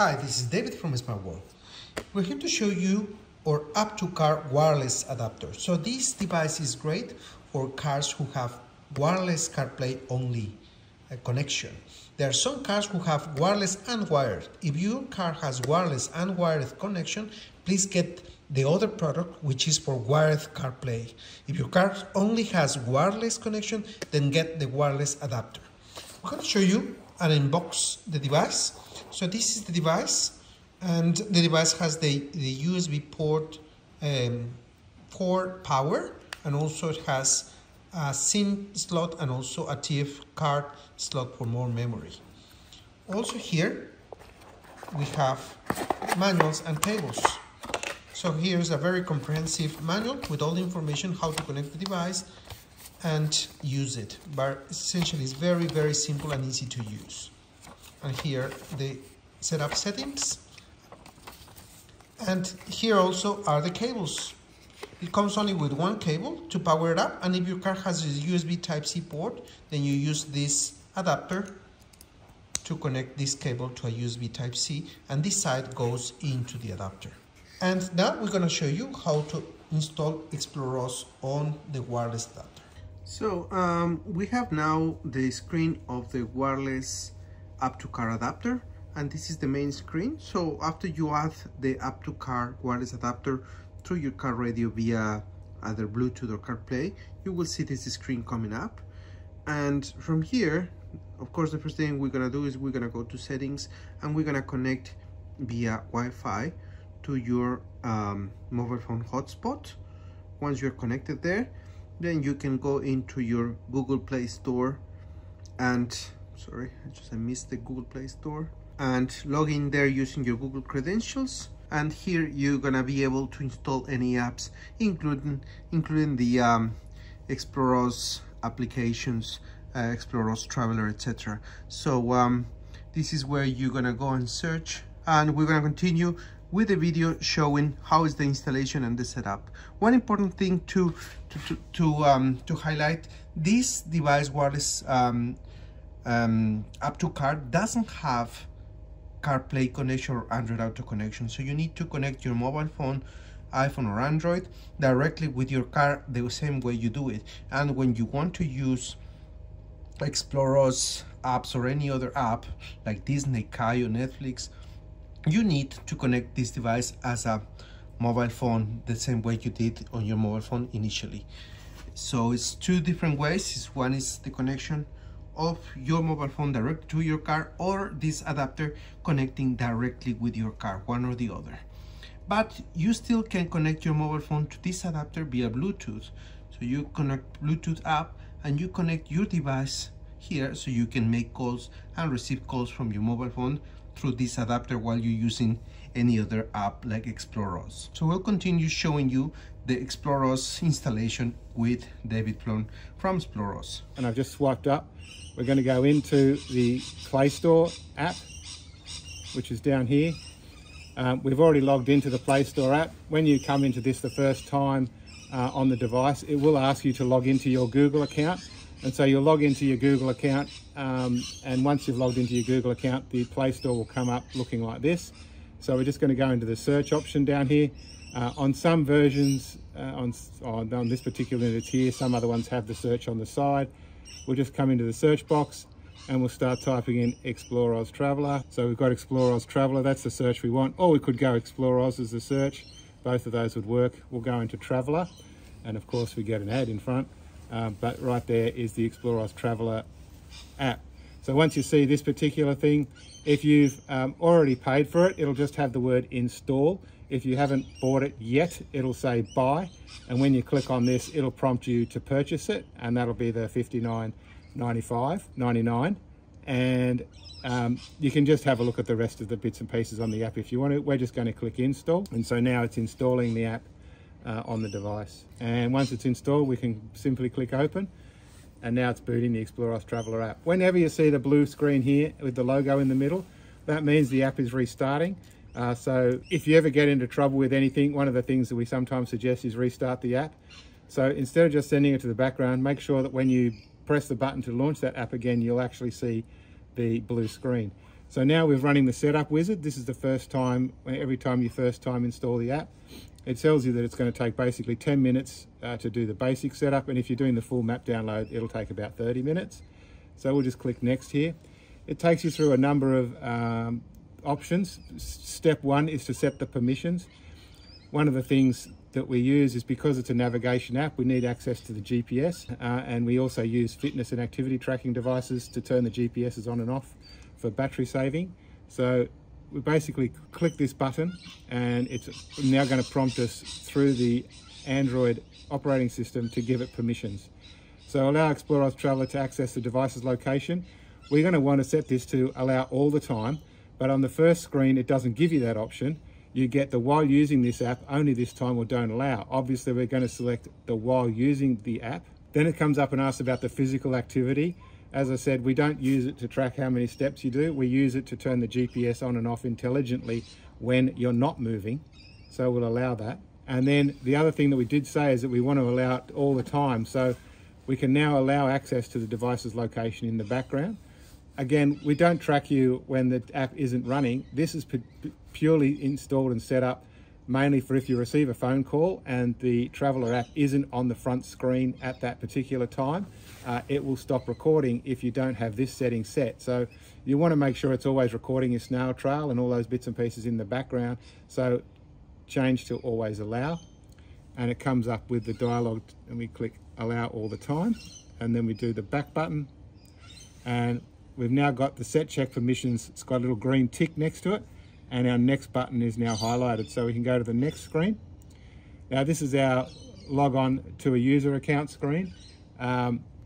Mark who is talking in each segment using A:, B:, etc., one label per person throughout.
A: Hi, this is David from Smartworld. We're here to show you our app-to-car wireless adapter. So this device is great for cars who have wireless CarPlay only connection. There are some cars who have wireless and wired. If your car has wireless and wired connection, please get the other product, which is for wired CarPlay. If your car only has wireless connection, then get the wireless adapter. I'm going to show you and unbox the device. So this is the device, and the device has the USB port for power, and also it has a SIM slot and also a TF card slot for more memory. Also here we have manuals and cables. So here's a very comprehensive manual with all the information how to connect the device and use it, but essentially it's very, very simple and easy to use. And here the setup settings, and here also are the cables. It comes only with one cable to power it up, and if your car has a USB Type-C port, then you use this adapter to connect this cable to a USB Type-C, and this side goes into the adapter. And now we're going to show you how to install ExplorOz on the wireless adapter. So we have now the screen of the wireless app-to-car adapter, and this is the main screen. So after you add the app-to-car wireless adapter through your car radio via either Bluetooth or CarPlay, you will see this screen coming up. And from here, of course, the first thing we're gonna do is we're gonna go to settings, and we're gonna connect via Wi-Fi to your mobile phone hotspot. Once you're connected there, then you can go into your Google Play Store and I missed the Google Play Store, and log in there using your Google credentials. And here you're gonna be able to install any apps, including the ExplorOz applications, ExplorOz Traveller, etc. So this is where you're gonna go and search, and we're gonna continue with the video showing how is the installation and the setup. One important thing to highlight: this device, wireless app-to-car, doesn't have CarPlay connection or Android Auto connection, so you need to connect your mobile phone, iPhone or Android, directly with your car the same way you do it. And when you want to use ExplorOz apps or any other app like Disney, Kai or Netflix, you need to connect this device as a mobile phone the same way you did on your mobile phone initially. So it's two different ways. One is the connection of your mobile phone direct to your car, or this adapter connecting directly with your car, one or the other. But you still can connect your mobile phone to this adapter via Bluetooth. So you connect Bluetooth app and you connect your device here, so you can make calls and receive calls from your mobile phone through this adapter while you're using any other app like ExplorOz. So we'll continue showing you the ExplorOz installation with David from ExplorOz.
B: And I've just swiped up. We're going to go into the Play Store app, which is down here. We've already logged into the Play Store app. When you come into this the first time on the device, it will ask you to log into your Google account. And so you'll log into your Google account, and once you've logged into your Google account, the Play Store will come up looking like this. So we're just going to go into the search option down here. On some versions, on this particular unit here, some other ones have the search on the side. We'll just come into the search box and we'll start typing in ExplorOz Traveller. So we've got ExplorOz Traveller, that's the search we want. Or we could go ExplorOz as the search. Both of those would work. We'll go into Traveller, and of course we get an ad in front. But right there is the ExplorOz Traveller app. So once you see this particular thing, if you've already paid for it, it'll just have the word install. If you haven't bought it yet, it'll say buy. And when you click on this, it'll prompt you to purchase it, and that'll be the $59.99. And you can just have a look at the rest of the bits and pieces on the app if you want to. We're just going to click install. And so now it's installing the app on the device. And once it's installed, we can simply click open, and now it's booting the ExplorOz Traveller app. Whenever you see the blue screen here with the logo in the middle, that means the app is restarting. So if you ever get into trouble with anything, one of the things that we sometimes suggest is restart the app. So instead of just sending it to the background, make sure that when you press the button to launch that app again, you'll actually see the blue screen. So now we're running the setup wizard. This is the first time, every time you first time install the app, it tells you that it's going to take basically 10 minutes to do the basic setup. And if you're doing the full map download, it'll take about 30 minutes. So we'll just click next here. It takes you through a number of options. Step one is to set the permissions. One of the things that we use is, because it's a navigation app, we need access to the GPS, and we also use fitness and activity tracking devices to turn the GPSs on and off for battery saving. So we basically click this button and it's now going to prompt us through the Android operating system to give it permissions. So allow ExplorOz Traveller to access the device's location. We're going to want to set this to allow all the time, but on the first screen it doesn't give you that option. You get the while using this app only this time or don't allow. Obviously we're going to select the while using the app. Then it comes up and asks about the physical activity. As I said, we don't use it to track how many steps you do. We use it to turn the GPS on and off intelligently when you're not moving. So we'll allow that. And then the other thing that we did say is that we want to allow it all the time. So we can now allow access to the device's location in the background. Again, we don't track you when the app isn't running. This is purely installed and set up mainly for if you receive a phone call and the Traveller app isn't on the front screen at that particular time. It will stop recording if you don't have this setting set. So you want to make sure it's always recording your snail trail and all those bits and pieces in the background. So change to always allow, and it comes up with the dialog, and we click allow all the time, and then we do the back button, and we've now got the set check permissions. It's got a little green tick next to it, and our next button is now highlighted, so we can go to the next screen. Now this is our log on to a user account screen.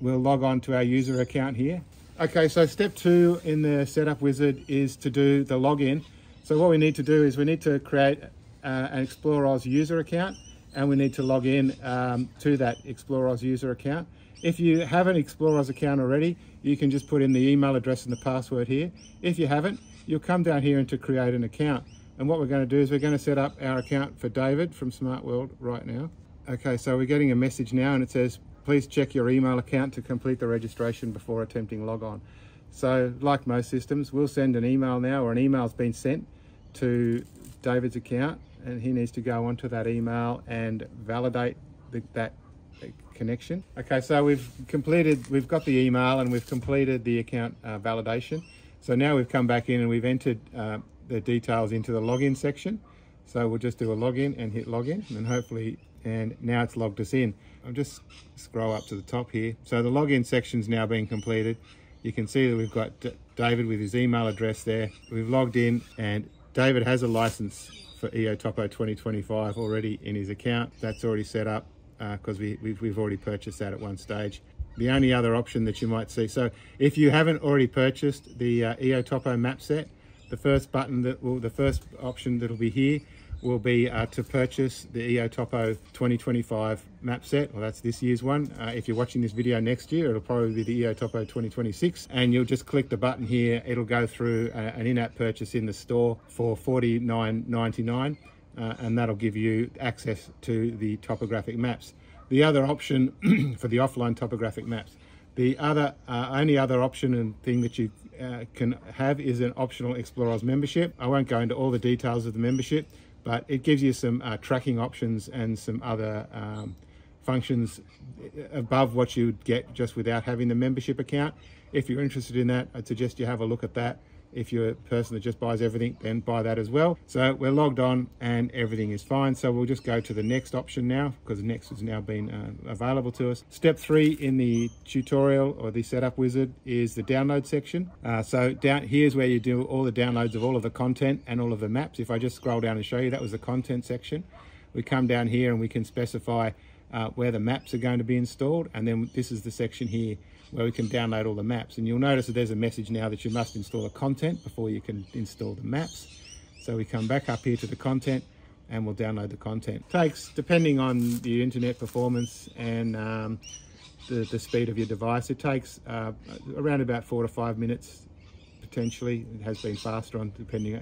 B: We'll log on to our user account here. Okay, so step 2 in the setup wizard is to do the login. So what we need to do is we need to create an ExplorOz user account, and we need to log in to that ExplorOz user account. If you have an ExplorOz account already, you can just put in the email address and the password here. If you haven't, you'll come down here and to create an account. And what we're going to do is we're going to set up our account for David from Smartworld right now. Okay, so we're getting a message now and it says, please check your email account to complete the registration before attempting log on. So like most systems, we'll send an email now, or an email's been sent to David's account, and he needs to go onto that email and validate that connection. Okay, so we've got the email and we've completed the account validation. So now we've come back in and we've entered the details into the login section. So we'll just do a login and hit login, and hopefully, and now it's logged us in. I'll just scroll up to the top here. So the login section's now been completed. You can see that we've got David with his email address there. We've logged in, and David has a license for EOTopo 2025 already in his account. That's already set up because we've already purchased that at one stage. The only other option that you might see, so if you haven't already purchased the EOTopo map set, the first option that'll be here will be to purchase the EOTopo 2025 map set. Well, that's this year's one. If you're watching this video next year, it'll probably be the EOTopo 2026, and you'll just click the button here. It'll go through an in-app purchase in the store for $49.99, and that'll give you access to the topographic maps. The other option for the offline topographic maps, the only other option and thing that you can have is an optional ExplorOz membership. I won't go into all the details of the membership, but it gives you some tracking options and some other functions above what you'd get just without having the membership account. If you're interested in that, I'd suggest you have a look at that. If you're a person that just buys everything, then buy that as well. So we're logged on and everything is fine. So we'll just go to the next option now, because the next has now been available to us. Step 3 in the tutorial or the setup wizard is the download section. So down here's where you do all the downloads of all of the content and all of the maps. If I just scroll down and show you, that was the content section. We come down here and we can specify where the maps are going to be installed, and then this is the section here where we can download all the maps. And you'll notice that there's a message now that you must install the content before you can install the maps. So we come back up here to the content and we'll download the content. It takes, depending on the internet performance and the speed of your device, it takes around about 4 to 5 minutes potentially. It has been faster on depending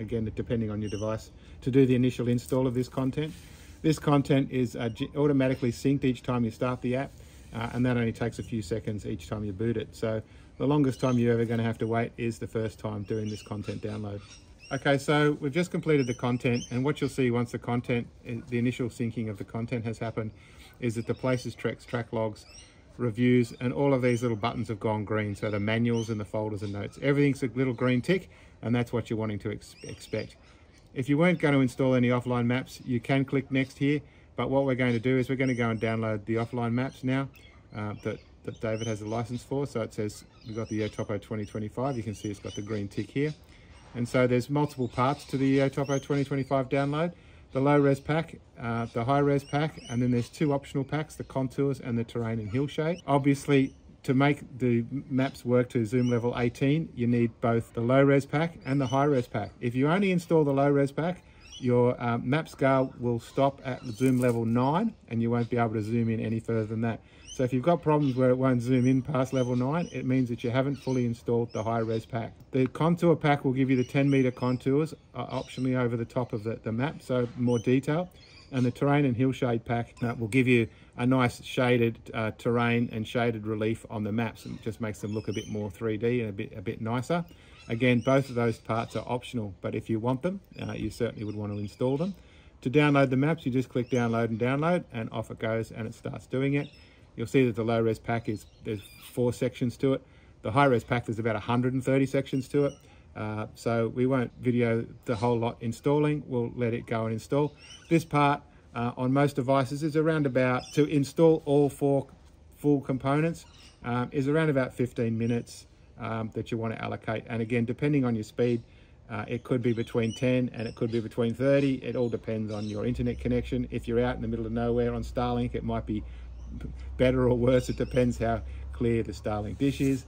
B: on your device to do the initial install of this content. This content is automatically synced each time you start the app. and that only takes a few seconds each time you boot it. So the longest time you're ever going to have to wait is the first time doing this content download. Okay, so we've just completed the content, and what you'll see once the initial syncing of the content has happened is that the places, treks, track logs, reviews, and all of these little buttons have gone green. So the manuals and the folders and notes, everything's a little green tick, and that's what you're wanting to expect. If you weren't going to install any offline maps, you can click next here, but what we're going to do is we're going to go and download the offline maps now that David has a license for. So it says we've got the EOTopo 2025. You can see it's got the green tick here. And so there's multiple parts to the EOTopo 2025 download. The low res pack, the high res pack, and then there's two optional packs, the contours and the terrain and hill shade. Obviously, to make the maps work to zoom level 18, you need both the low res pack and the high res pack. If you only install the low res pack, your map scale will stop at zoom level 9 and you won't be able to zoom in any further than that. So if you've got problems where it won't zoom in past level 9, it means that you haven't fully installed the high res pack. The contour pack will give you the 10-meter contours optionally over the top of the map, so more detail. And the terrain and hill shade pack will give you a nice shaded terrain and shaded relief on the maps, and just makes them look a bit more 3D and a bit nicer. Again, both of those parts are optional, but if you want them, you certainly would want to install them. To download the maps, you just click download, and off it goes, and it starts doing it. You'll see that the low res pack there's 4 sections to it. The high res pack, there's about 130 sections to it. So we won't video the whole lot installing. We'll let it go and install. This part on most devices is around about, to install all 4 full components, is around about 15 minutes that you want to allocate. And again, depending on your speed, it could be between 10 and it could be between 30. It all depends on your internet connection. If you're out in the middle of nowhere on Starlink, it might be better or worse. It depends how clear the Starlink dish is.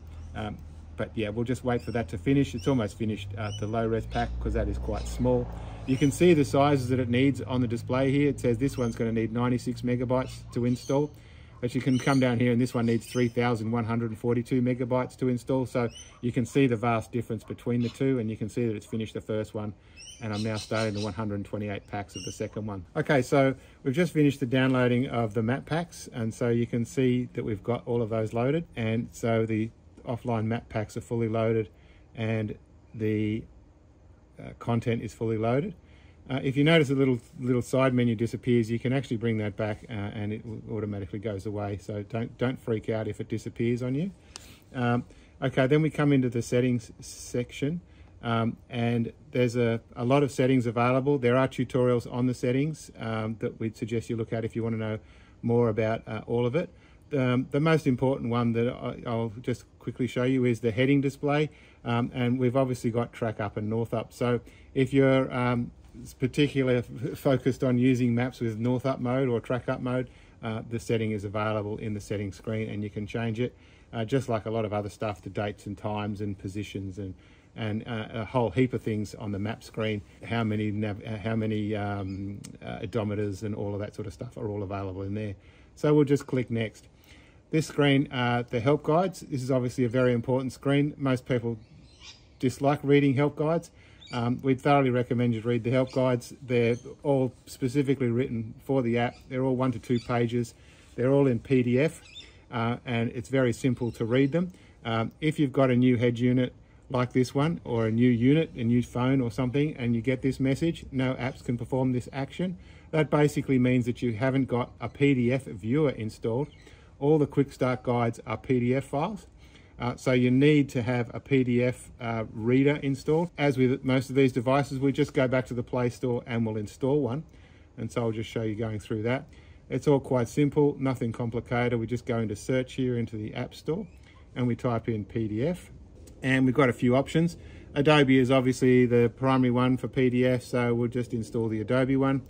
B: But yeah, we'll just wait for that to finish. It's almost finished, the low res pack, because that is quite small. You can see the sizes that it needs on the display here. It says this one's going to need 96 megabytes to install, but you can come down here and this one needs 3,142 megabytes to install. So you can see the vast difference between the two, and you can see that it's finished the first one, and I'm now starting the 128 packs of the second one. Okay, so we've just finished the downloading of the map packs, and so you can see that we've got all of those loaded, and so the offline map packs are fully loaded and the content is fully loaded. If you notice a little side menu disappears, you can actually bring that back and it automatically goes away. So don't freak out if it disappears on you. Okay, then we come into the settings section, and there's a lot of settings available. There are tutorials on the settings that we'd suggest you look at if you want to know more about all of it. The most important one that I'll just quickly show you is the heading display, and we've obviously got track up and north up. So if you're particularly focused on using maps with north up mode or track up mode, the setting is available in the settings screen, and you can change it just like a lot of other stuff, the dates and times and positions and a whole heap of things on the map screen. How many odometers and all of that sort of stuff are all available in there. So we'll just click next. This screen, the help guides, this is obviously a very important screen. Most people dislike reading help guides. We'd thoroughly recommend you read the help guides. They're all specifically written for the app. They're all 1 to 2 pages. They're all in PDF, and it's very simple to read them. If you've got a new head unit like this one, or a new unit, a new phone or something, and you get this message, no apps can perform this action, that basically means that you haven't got a PDF viewer installed. All the quick start guides are PDF files. So you need to have a PDF reader installed. As with most of these devices, we just go back to the Play Store and we'll install one. And so I'll just show you going through that. It's all quite simple, nothing complicated. We just go into search here into the App Store and we type in PDF. And we've got a few options. Adobe is obviously the primary one for PDF, so we'll just install the Adobe one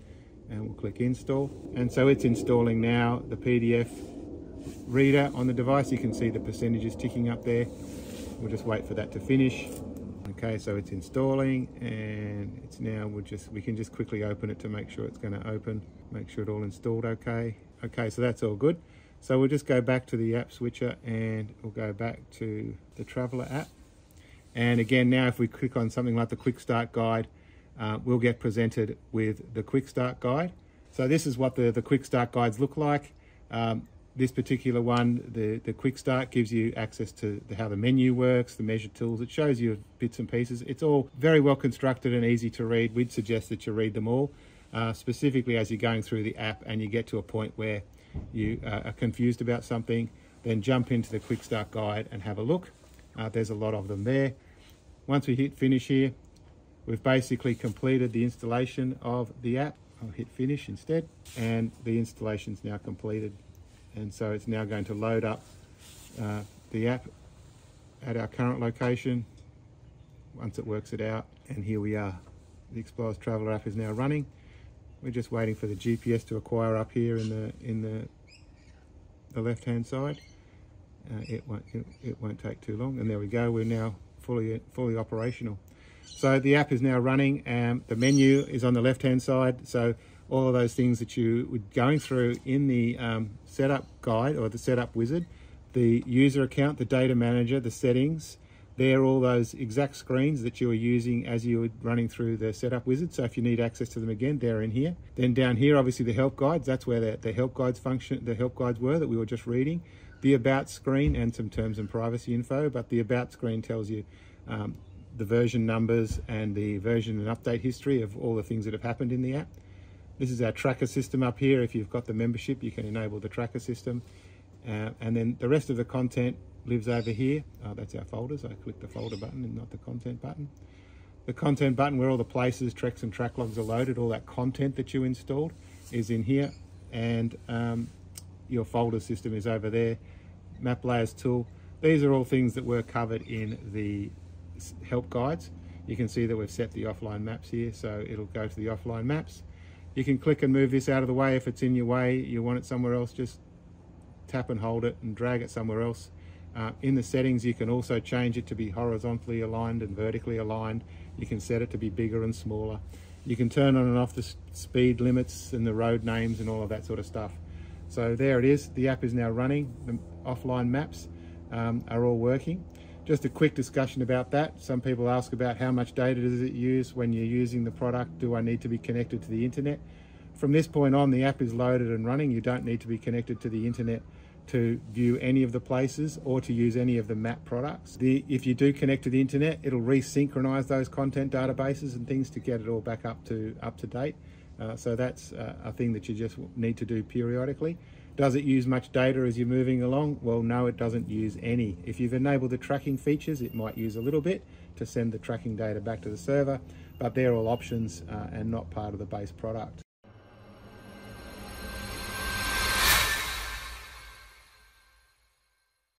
B: and we'll click install. And so it's installing now the PDF reader on the device. You can see the percentages ticking up there. We'll just wait for that to finish. Okay, so it's installing, and it's now, we can just quickly open it to make sure it's going to open, make sure it all installed okay. Okay, so that's all good. So we'll just go back to the app switcher and we'll go back to the Traveller app. And again, now if we click on something like the Quick Start Guide, we'll get presented with the Quick Start Guide. So this is what the Quick Start Guides look like. This particular one, the quick start, gives you access to how the menu works, the measure tools. It shows you bits and pieces. It's all very well constructed and easy to read. We'd suggest that you read them all, specifically as you're going through the app and you get to a point where you are confused about something, then jump into the quick start guide and have a look. There's a lot of them there. Once we hit finish here, we've basically completed the installation of the app. I'll hit finish instead, and the installation's now completed. And so it's now going to load up the app at our current location once it works it out. And here we are. The ExplorOz Traveller app is now running. We're just waiting for the GPS to acquire up here in the left-hand side. It won't take too long. And there we go. We're now fully operational. So the app is now running, and the menu is on the left-hand side. So all of those things that you were going through in the setup guide or the setup wizard, the user account, the data manager, the settings, they're all those exact screens that you were using as you were running through the setup wizard. So if you need access to them again, they're in here. Then down here, obviously the help guides, that's where the help guides function, the help guides were that we were just reading. The about screen and some terms and privacy info, but the about screen tells you the version numbers and the version and update history of all the things that have happened in the app. This is our tracker system up here. If you've got the membership, you can enable the tracker system. And then the rest of the content lives over here. That's our folders. I click the folder button and not the content button. The content button, where all the places, treks and track logs are loaded, all that content that you installed is in here. And your folder system is over there. Map layers tool. These are all things that were covered in the help guides. You can see that we've set the offline maps here, so it'll go to the offline maps. You can click and move this out of the way if it's in your way, you want it somewhere else, just tap and hold it and drag it somewhere else. In the settings, you can also change it to be horizontally aligned and vertically aligned. You can set it to be bigger and smaller. You can turn on and off the speed limits and the road names and all of that sort of stuff. So there it is. The app is now running. The offline maps are all working. Just a quick discussion about that. Some people ask about how much data does it use when you're using the product? Do I need to be connected to the internet? From this point on, the app is loaded and running. You don't need to be connected to the internet to view any of the places or to use any of the map products. If you do connect to the internet, it'll resynchronize those content databases and things to get it all back up to date. So that's a thing that you just need to do periodically. Does it use much data as you're moving along? Well, no, it doesn't use any. If you've enabled the tracking features, it might use a little bit to send the tracking data back to the server, but they're all options and not part of the base product.